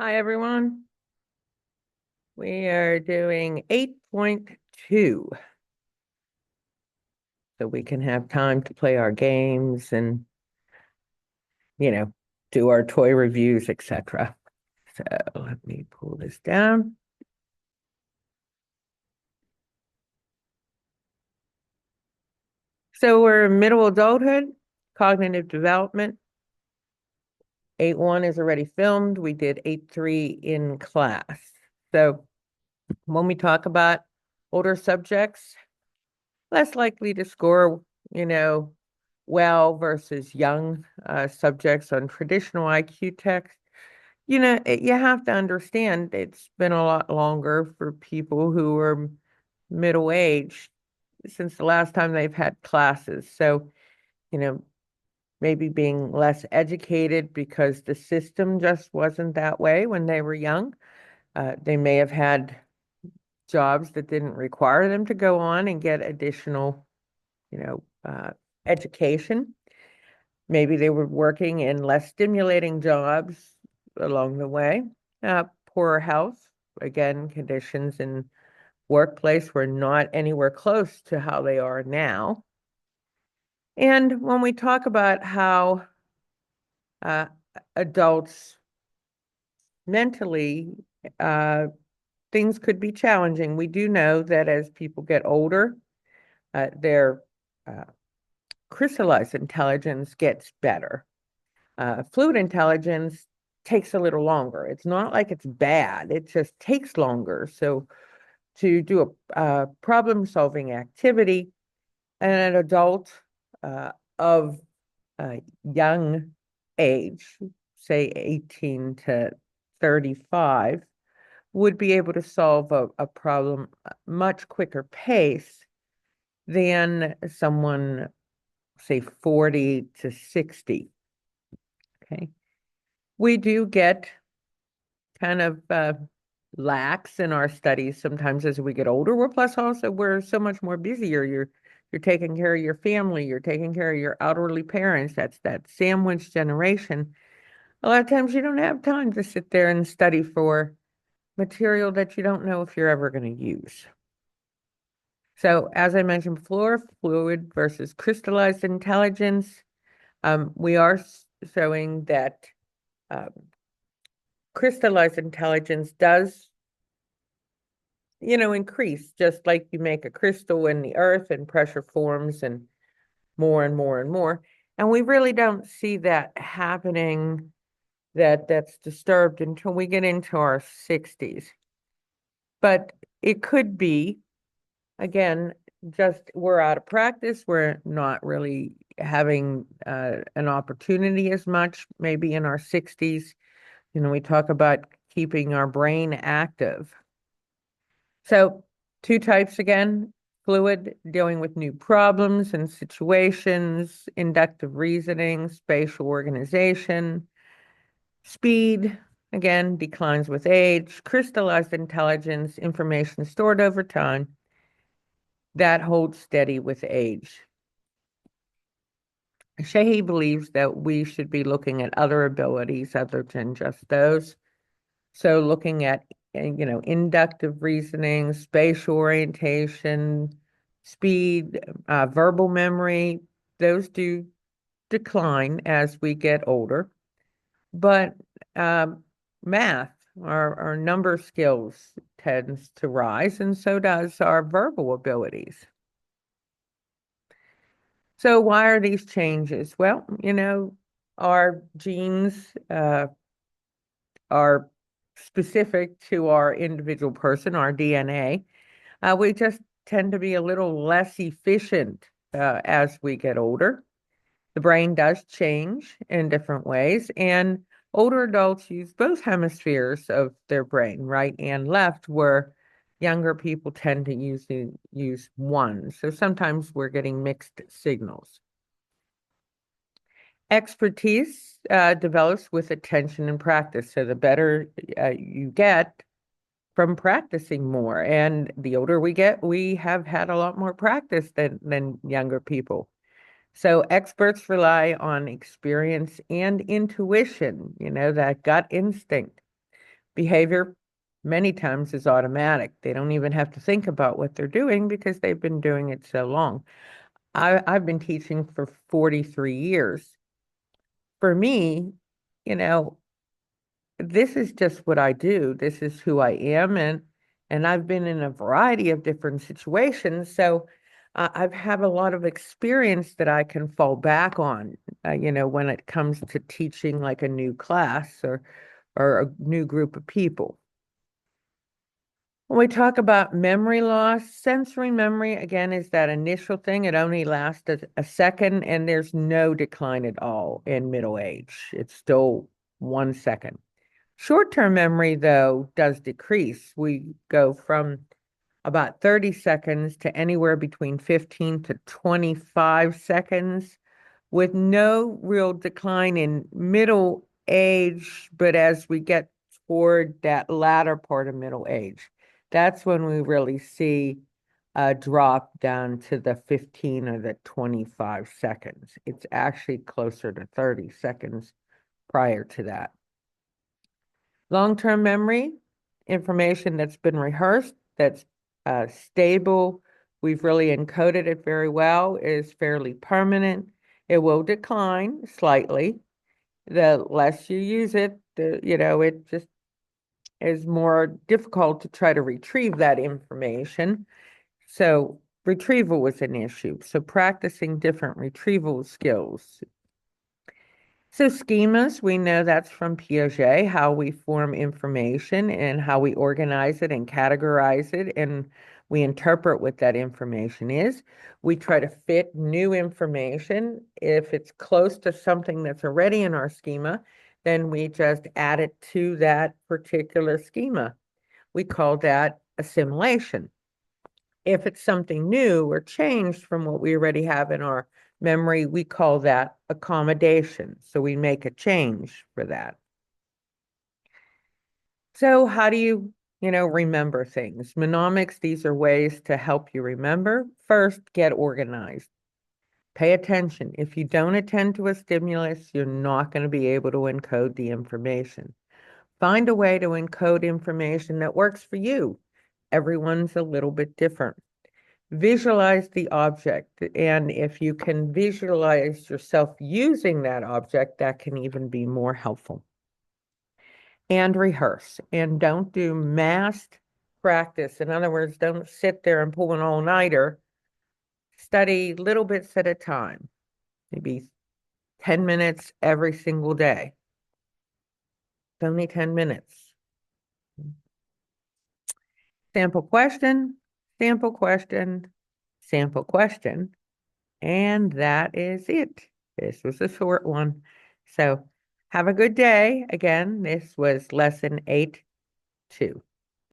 Hi, everyone. We are doing 8.2, so we can have time to play our games and, you know, do our toy reviews, etc. So let me pull this down. So we're in middle adulthood, cognitive development. 8.1 is already filmed. We did 8.3 in class. So when we talk about older subjects, less likely to score, you know, well versus young subjects on traditional IQ tests. You have to understand it's been a lot longer for people who are middle aged since the last time they've had classes. So, you know, maybe being less educated because the system just wasn't that way when they were young. They may have had jobs that didn't require them to go on and get additional, you know, education. Maybe they were working in less stimulating jobs along the way. Poorer health, again, conditions in workplace were not anywhere close to how they are now. And when we talk about how uh, adults mentally, uh, things could be challenging, we do know that as people get older, their uh, crystallized intelligence gets better. Fluid intelligence takes a little longer. It's not like it's bad, it just takes longer. So to do a problem-solving activity, an adult of a young age, say 18 to 35, would be able to solve a problem much quicker pace than someone, say, 40 to 60. Okay. We do get kind of lax in our studies sometimes as we get older. We're so much more busier. You're taking care of your family, you're taking care of your elderly parents. That's that sandwich generation. A lot of times you don't have time to sit there and study for material that you don't know if you're ever going to use. So, as I mentioned before, fluid versus crystallized intelligence. We are showing that um, crystallized intelligence does, increase just like you make a crystal in the earth and pressure forms and more and more and more. And we really don't see that happening, that's disturbed until we get into our 60s. But it could be, again, just we're out of practice. We're not really having an opportunity as much, maybe in our 60s. We talk about keeping our brain active. So, two types again: fluid, dealing with new problems and situations; inductive reasoning, spatial organization; speed, again, declines with age; crystallized intelligence, information stored over time, that holds steady with age. Sheehy believes that we should be looking at other abilities other than just those. So looking at, inductive reasoning, spatial orientation, speed, verbal memory, those do decline as we get older. But math, our number skills tends to rise, and so does our verbal abilities. So why are these changes? Well, our genes are specific to our individual person, our DNA. We just tend to be a little less efficient as we get older. The brain does change in different ways, and older adults use both hemispheres of their brain, right and left, where younger people tend to use one. So sometimes we're getting mixed signals. Expertise develops with attention and practice. So the better you get from practicing more, and the older we get, we have had a lot more practice than younger people. So experts rely on experience and intuition, that gut instinct. Behavior many times is automatic. They don't even have to think about what they're doing because they've been doing it so long. I've been teaching for 43 years. For me, you know, this is just what I do. This is who I am, and I've been in a variety of different situations. So I've had a lot of experience that I can fall back on, when it comes to teaching like a new class or a new group of people. When we talk about memory loss, sensory memory, again, is that initial thing. It only lasts a second, and there's no decline at all in middle age. It's still 1 second. Short-term memory, though, does decrease. We go from about 30 seconds to anywhere between 15 to 25 seconds with no real decline in middle age, but as we get toward that latter part of middle age, that's when we really see a drop down to the 15 or the 25 seconds. It's actually closer to 30 seconds prior to that. Long-term memory, information that's been rehearsed, that's stable, we've really encoded it very well, is fairly permanent. It will decline slightly. The less you use it, it just is more difficult to try to retrieve that information. So retrieval was an issue. So practicing different retrieval skills. So schemas, we know that's from Piaget, how we form information and how we organize it and categorize it, and we interpret what that information is. We try to fit new information. If it's close to something that's already in our schema, then we just add it to that particular schema. We call that assimilation. If it's something new or changed from what we already have in our memory, we call that accommodation. So we make a change for that. So how do you, remember things? Mnemonics, these are ways to help you remember. First, get organized. Pay attention. If you don't attend to a stimulus, you're not going to be able to encode the information. Find a way to encode information that works for you. Everyone's a little bit different. Visualize the object, and if you can visualize yourself using that object, that can even be more helpful. And rehearse, and don't do massed practice. In other words, don't sit there and pull an all-nighter. Study little bits at a time, maybe 10 minutes every single day. It's only 10 minutes. Sample question, sample question, sample question. And that is it. This was a short one. So have a good day. Again, this was lesson 8-2.